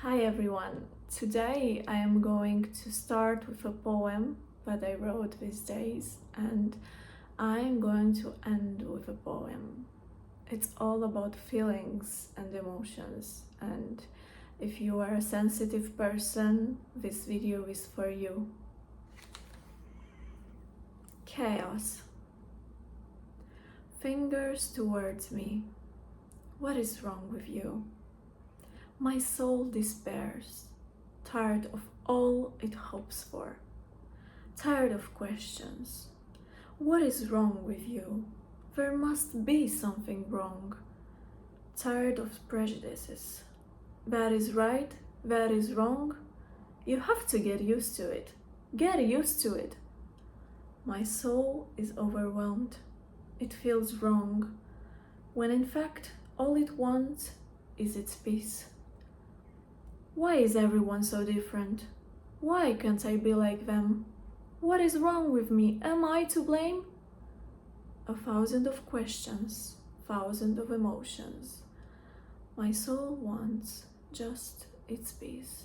Hi everyone! Today I am going to start with a poem that I wrote these days, and I'm going to end with a poem. It's all about feelings and emotions, and if you are a sensitive person, this video is for you. Chaos. Fingers towards me. What is wrong with you? My soul despairs, tired of all it hopes for, tired of questions. What is wrong with you? There must be something wrong. Tired of prejudices. That is right, that is wrong. You have to get used to it. Get used to it. My soul is overwhelmed. It feels wrong, when in fact all it wants is its peace. Why is everyone so different? Why can't I be like them? What is wrong with me? Am I to blame? A thousand of questions, thousand of emotions. My soul wants just its peace.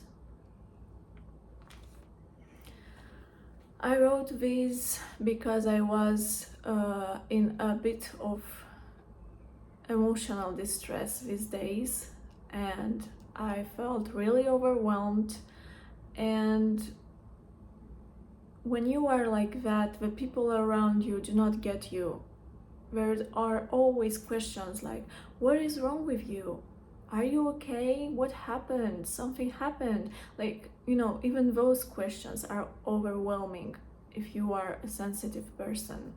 I wrote these because I was in a bit of emotional distress these days, and I felt really overwhelmed. And when you are like that, the people around you do not get you. There are always questions like, what is wrong with you? Are you okay? What happened? Something happened. Like, even those questions are overwhelming if you are a sensitive person.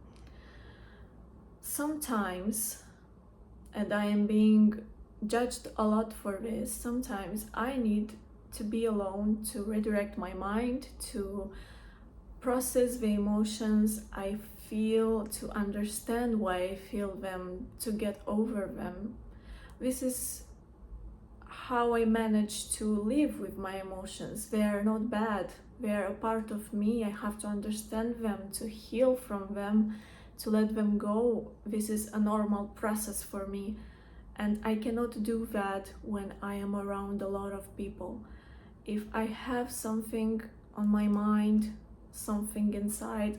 Sometimes, and I am being judged a lot for this, sometimes I need to be alone to redirect my mind, to process the emotions I feel, to understand why I feel them, to get over them. This is how I manage to live with my emotions. They are not bad, they are a part of me. I have to understand them, to heal from them, to let them go. This is a normal process for me. And I cannot do that when I am around a lot of people. If I have something on my mind, something inside,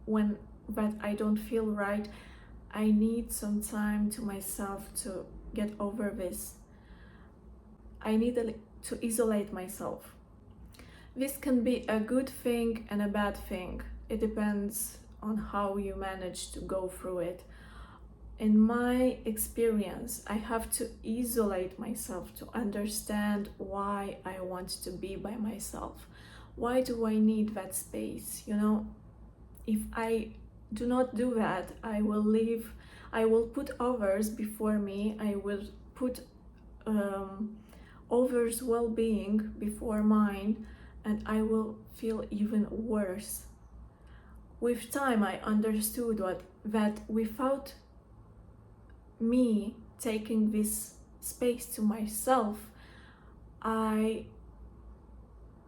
when that I don't feel right, I need some time to myself to get over this. I need to isolate myself. This can be a good thing and a bad thing. It depends on how you manage to go through it. In my experience, I have to isolate myself to understand why I want to be by myself. Why do I need that space? If I do not do that, I will put others before me. I will put others' well-being before mine, and I will feel even worse. With time, I understood that without me taking this space to myself, I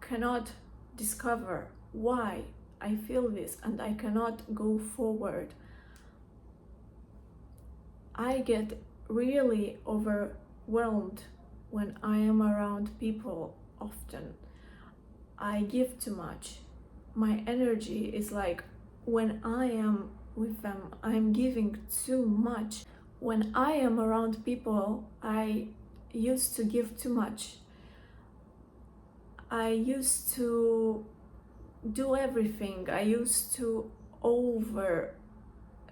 cannot discover why I feel this, and I cannot go forward. I get really overwhelmed when I am around people often. I give too much. My energy is like, when I am with them, I'm giving too much. When I am around people, I used to give too much. I used to do everything. I used to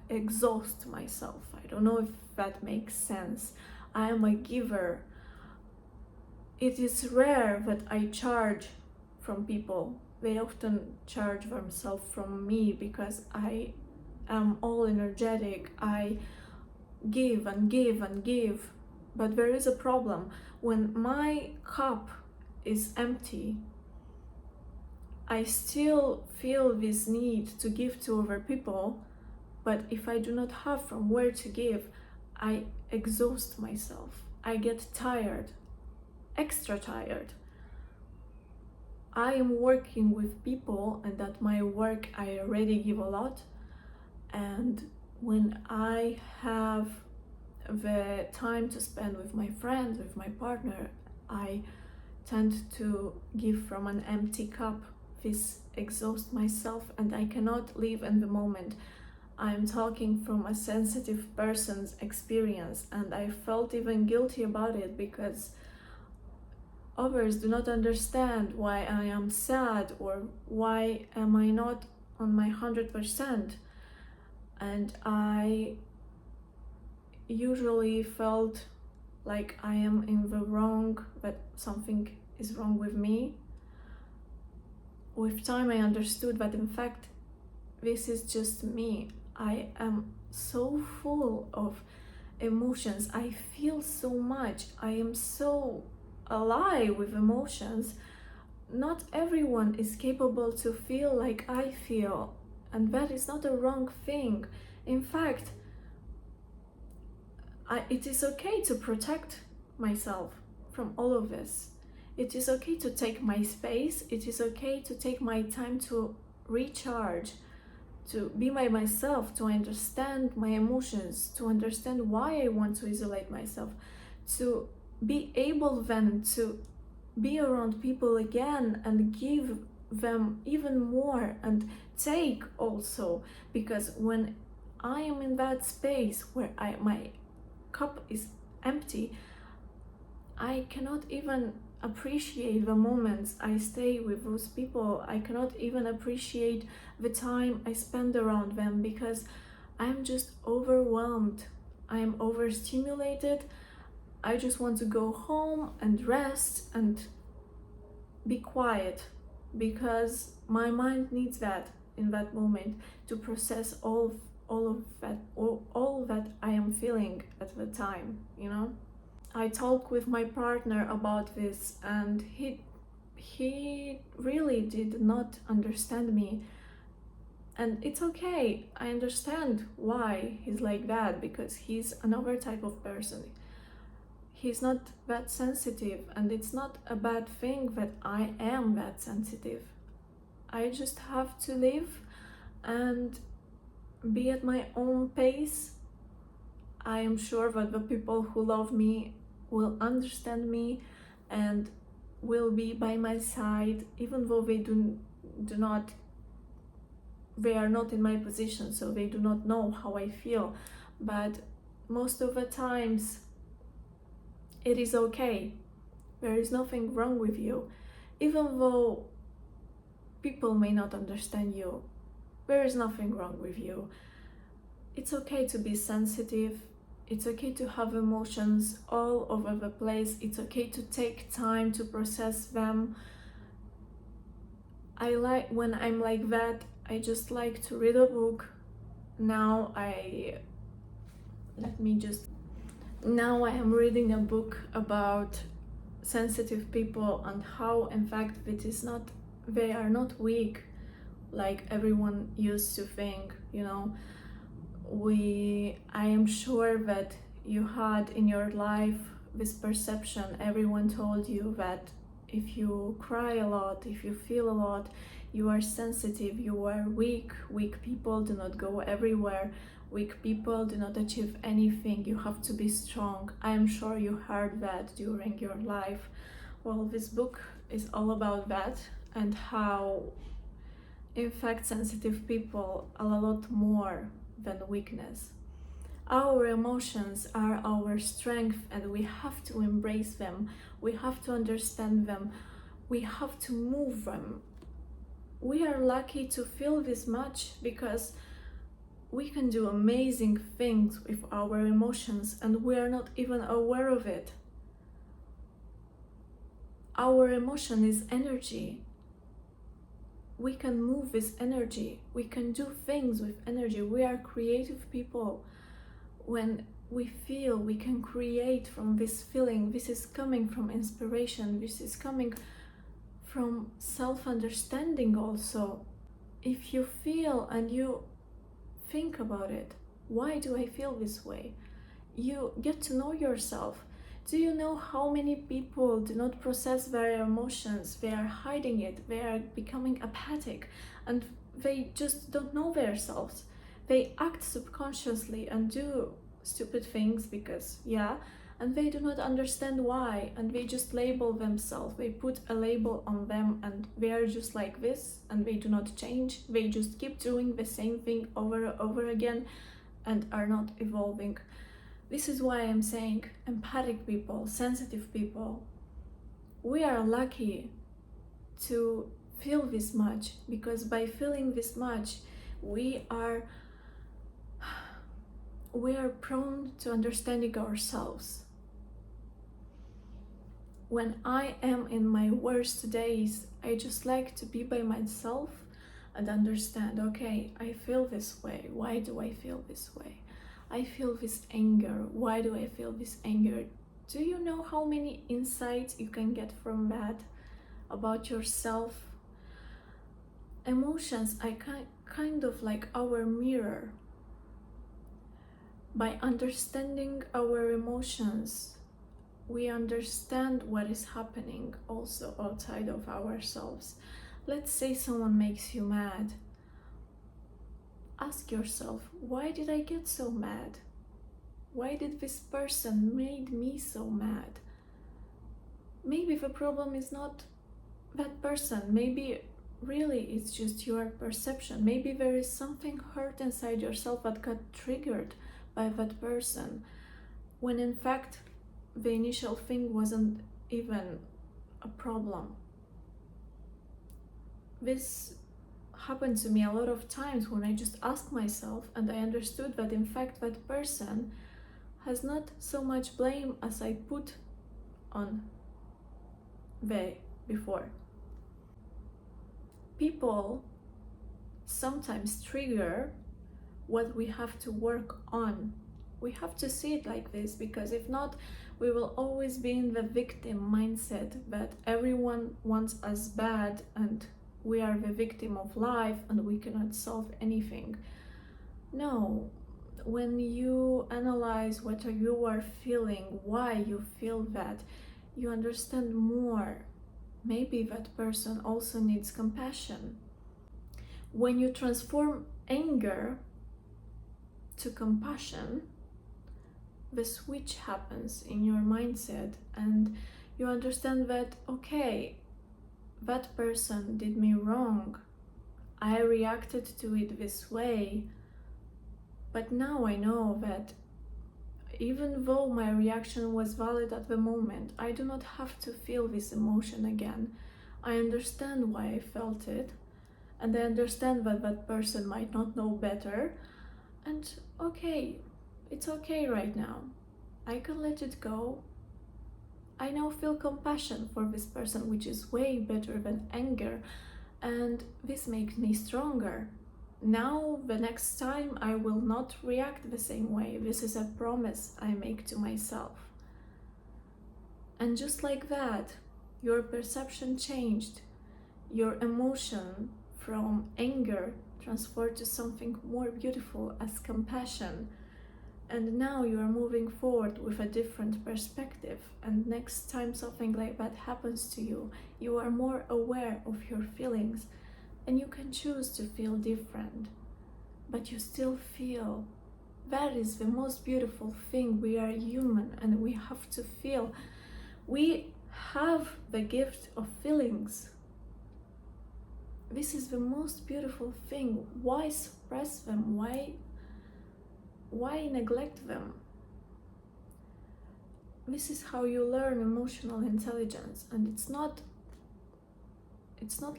exhaust myself. I don't know if that makes sense. I am a giver. It is rare that I charge from people. They often charge themselves from me because I am all energetic. I give and give and give. But there is a problem. When my cup is empty, I still feel this need to give to other people, but if I do not have from where to give, I exhaust myself. I get tired, extra tired. I am working with people, and at my work I already give a lot, and when I have the time to spend with my friends, with my partner, I tend to give from an empty cup. This exhausts myself and I cannot live in the moment. I'm talking from a sensitive person's experience, and I felt even guilty about it because others do not understand why I am sad or why am I not on my 100%. And I usually felt like I am in the wrong, that something is wrong with me. With time I understood that in fact this is just me. I am so full of emotions. I feel so much. I am so alive with emotions. Not everyone is capable to feel like I feel, and that is not a wrong thing. In fact, it is okay to protect myself from all of this. It is okay to take my space. It is okay to take my time to recharge, to be by myself, to understand my emotions, to understand why I want to isolate myself, to be able then to be around people again and give them even more and take also. Because when I am in that space where my cup is empty, I cannot even appreciate the moments I stay with those people. I cannot even appreciate the time I spend around them because I'm just overwhelmed. I am overstimulated. I just want to go home and rest and be quiet because my mind needs that in that moment to process all of that, all that I am feeling at the time, you know? I talked with my partner about this, and he really did not understand me. And it's okay. I understand why he's like that, because he's another type of person. He's not that sensitive, and it's not a bad thing that I am that sensitive. I just have to live and be at my own pace. I am sure that the people who love me will understand me and will be by my side, even though they are not in my position, so they do not know how I feel. But most of the times it is okay. There is nothing wrong with you. Even though people may not understand you, there is nothing wrong with you. It's okay to be sensitive. It's okay to have emotions all over the place. It's okay to take time to process them. I like when I'm like that, I just like to read a book. Now I am reading a book about sensitive people and how in fact they are not weak like everyone used to think, you know. I am sure that you had in your life this perception. Everyone told you that if you cry a lot, if you feel a lot, you are sensitive, you are weak. Weak people do not go everywhere. Weak people do not achieve anything. You have to be strong. I am sure you heard that during your life. Well, this book is all about that, and how in fact sensitive people are a lot more than weakness. Our emotions are our strength, and we have to embrace them. We have to understand them. We have to move them. We are lucky to feel this much because we can do amazing things with our emotions and we are not even aware of it. Our emotion is energy. We can move with energy. We can do things with energy. We are creative people. When we feel, we can create from this feeling. This is coming from inspiration. This is coming from self-understanding also. If you feel and you think about it, why do I feel this way? You get to know yourself. Do you know how many people do not process their emotions? They are hiding it. They are becoming apathic and they just don't know themselves. They act subconsciously and do stupid things because, yeah, and they do not understand why, and they just label themselves. They put a label on them, and they are just like this, and they do not change. They just keep doing the same thing over and over again and are not evolving. This is why I'm saying empathic people, sensitive people, we are lucky to feel this much, because by feeling this much, we are prone to understanding ourselves. When I am in my worst days, I just like to be by myself and understand, okay, I feel this way. Why do I feel this way? I feel this anger. Why do I feel this anger? Do you know how many insights you can get from that about yourself? Emotions are kind of like our mirror. By understanding our emotions, we understand what is happening also outside of ourselves. Let's say someone makes you mad. Ask yourself, why did I get so mad? Why did this person made me so mad? Maybe the problem is not that person. Maybe really it's just your perception. Maybe there is something hurt inside yourself that got triggered by that person, when in fact the initial thing wasn't even a problem. This happened to me a lot of times when I just asked myself, and I understood that in fact that person has not so much blame as I put on they before. People sometimes trigger what we have to work on. We have to see it like this, because if not, we will always be in the victim mindset that everyone wants us bad and we are the victim of life and we cannot solve anything. No, when you analyze what you are feeling, why you feel that, you understand more. Maybe that person also needs compassion. When you transform anger to compassion, the switch happens in your mindset, and you understand that, okay, that person did me wrong. I reacted to it this way, but now I know that even though my reaction was valid at the moment, I do not have to feel this emotion again. I understand why I felt it, and I understand that that person might not know better, and okay, it's okay right now. I can let it go. I now feel compassion for this person, which is way better than anger, and this makes me stronger. Now, the next time, I will not react the same way. This is a promise I make to myself. And just like that, your perception changed. Your emotion from anger transferred to something more beautiful as compassion. And now you are moving forward with a different perspective. And next time something like that happens to you, you are more aware of your feelings. And you can choose to feel different, but you still feel. That is the most beautiful thing. We are human and we have to feel. We have the gift of feelings. This is the most beautiful thing. Why suppress them? Why neglect them? This is how you learn emotional intelligence, and it's not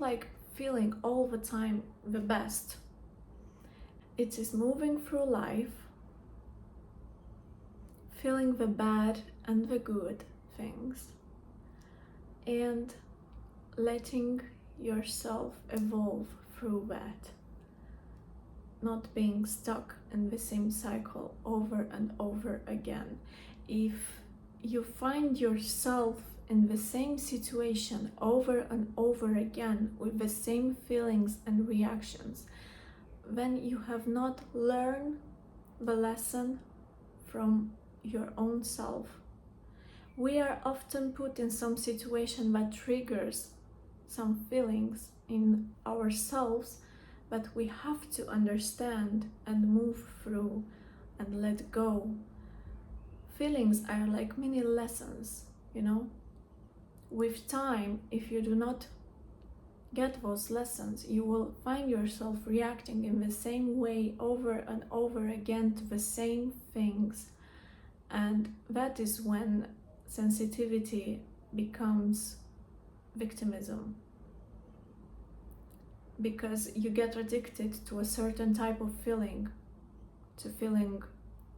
like feeling all the time the best. It is moving through life, feeling the bad and the good things, and letting yourself evolve through that. Not being stuck in the same cycle over and over again. If you find yourself in the same situation over and over again with the same feelings and reactions, then you have not learned the lesson from your own self. We are often put in some situation that triggers some feelings in ourselves, but we have to understand and move through and let go. feelings are like mini lessons, you know? With time, if you do not get those lessons, you will find yourself reacting in the same way over and over again to the same things. And that is when sensitivity becomes victimism. Because you get addicted to a certain type of feeling, to feeling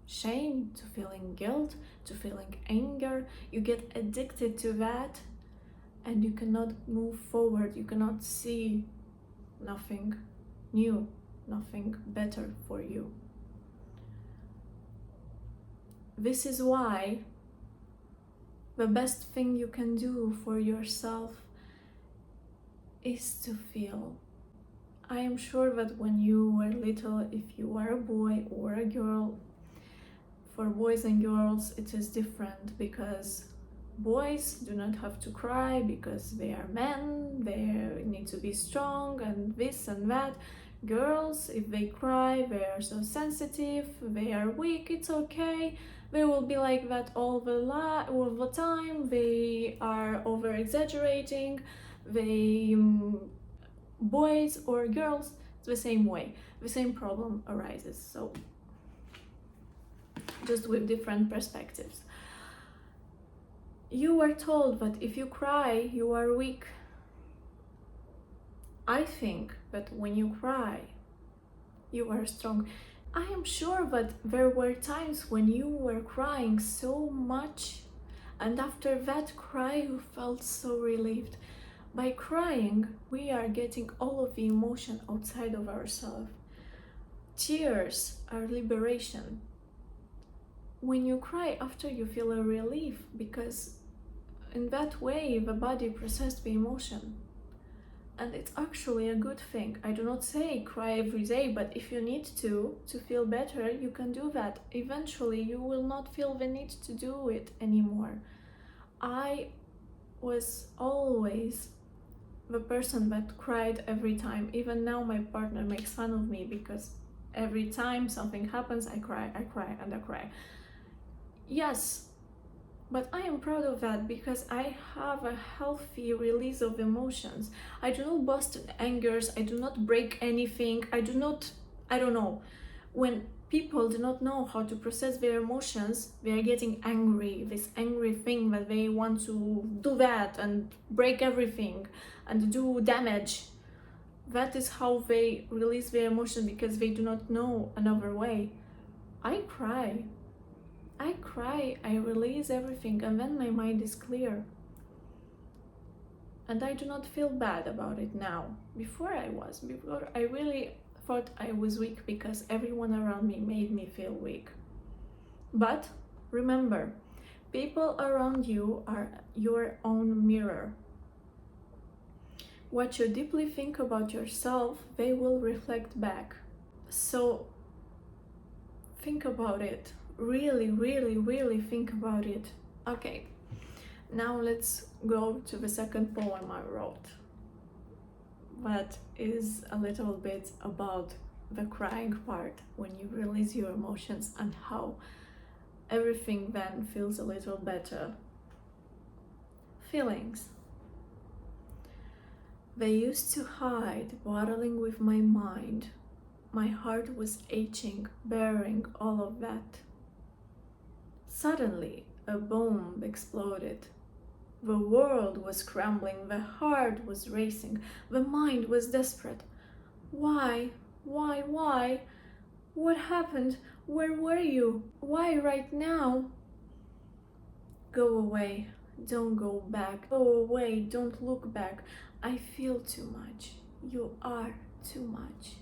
shame, to feeling guilt, to feeling anger. You get addicted to that, and you cannot move forward. You cannot see nothing new, nothing better for you. This is why the best thing you can do for yourself is to feel. I am sure that when you were little, if you are a boy or a girl, for boys and girls it is different, because boys do not have to cry because they are men, they need to be strong and this and that. Girls, if they cry, they are so sensitive, they are weak, it's okay. They will be like that all the time. They are over exaggerating. Boys or girls, it's the same way. The same problem arises. So just with different perspectives. You were told that if you cry, you are weak. I think that when you cry, you are strong. I am sure that there were times when you were crying so much, and after that cry you felt so relieved. By crying, we are getting all of the emotion outside of ourselves. Tears are liberation. When you cry after, you feel a relief, because in that way the body processes the emotion. And it's actually a good thing. I do not say cry every day, but if you need to feel better, you can do that. Eventually, you will not feel the need to do it anymore. I was always the person that cried every time. Even now, my partner makes fun of me because every time something happens, I cry, and I cry. Yes, but I am proud of that, because I have a healthy release of emotions. I do not burst in angers, I do not break anything, I don't know. When people do not know how to process their emotions, they are getting angry, this angry thing that they want to do that and break everything and do damage. That is how they release their emotion, because they do not know another way. I cry, I release everything, and then my mind is clear. And I do not feel bad about it now. Before I really thought I was weak because everyone around me made me feel weak. But remember, people around you are your own mirror. What you deeply think about yourself, they will reflect back. So think about it. Really, really, really think about it. Okay, now let's go to the second poem I wrote. That is a little bit about the crying part, when you release your emotions and how everything then feels a little better. Feelings. They used to hide, battling with my mind. My heart was aching, bearing all of that. Suddenly, a bomb exploded. The world was crumbling, the heart was racing, the mind was desperate. Why? Why? What happened? Where were you? Why right now? Go away, don't go back. Go away, don't look back. I feel too much. You are too much.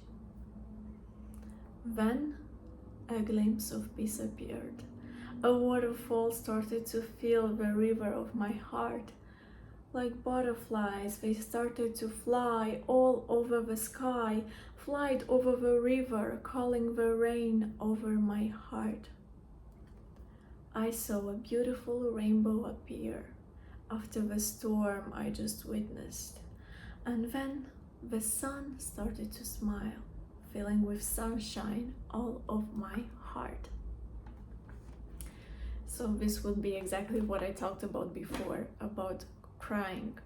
Then a glimpse of peace appeared. A waterfall started to fill the river of my heart. Like butterflies, they started to fly all over the sky, flight over the river, calling the rain over my heart. I saw a beautiful rainbow appear after the storm I just witnessed. And then the sun started to smile, filling with sunshine all of my heart. So this would be exactly what I talked about before, about crying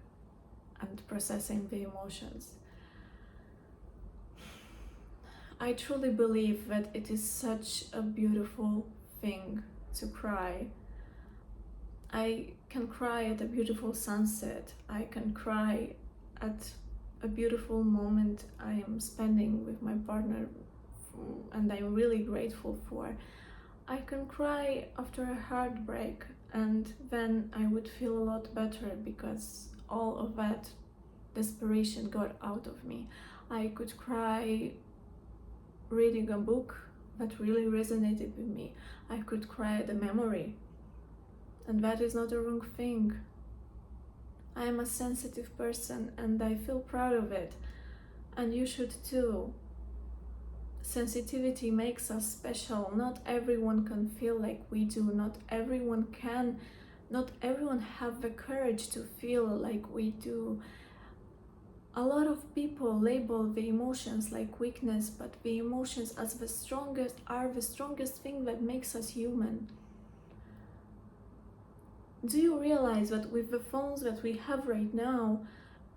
and processing the emotions. I truly believe that it is such a beautiful thing to cry. I can cry at a beautiful sunset. I can cry at a beautiful moment I am spending with my partner and I'm really grateful for. I can cry after a heartbreak, and then I would feel a lot better because all of that desperation got out of me. I could cry reading a book that really resonated with me. I could cry at a memory, and that is not a wrong thing. I am a sensitive person and I feel proud of it, and you should too. Sensitivity makes us special. Not everyone can feel like we do. Not everyone have the courage to feel like we do. A lot of people label the emotions like weakness, but the emotions are the strongest thing that makes us human. Do you realize that with the phones that we have right now,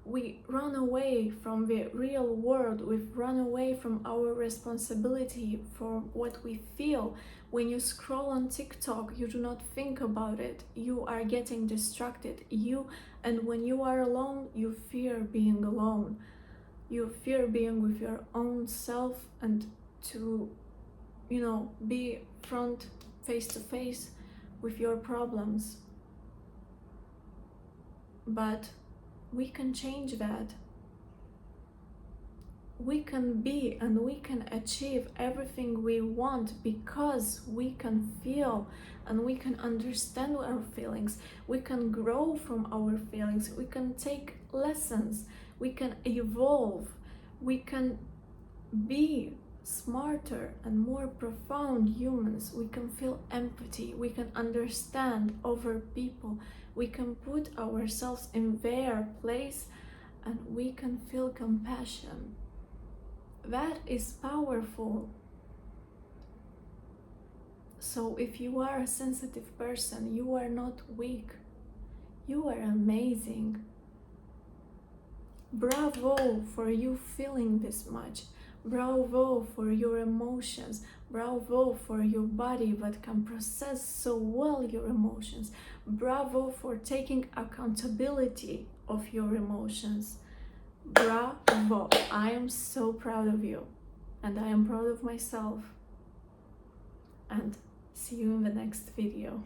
we run away from the real world, we've run away from our responsibility for what we feel. When you scroll on TikTok, you do not think about it. You are getting distracted. And when you are alone, you fear being alone. You fear being with your own self and to, be face to face with your problems. But we can change that. We can be and we can achieve everything we want because we can feel and we can understand our feelings. We can grow from our feelings. We can take lessons. We can evolve. We can be smarter and more profound humans. We can feel empathy. We can understand other people. We can put ourselves in their place and we can feel compassion. That is powerful. So if you are a sensitive person, you are not weak. You are amazing. Bravo for you feeling this much. Bravo for your emotions. Bravo for your body that can process so well your emotions. Bravo for taking accountability of your emotions. Bravo. I am so proud of you, and I am proud of myself. And see you in the next video.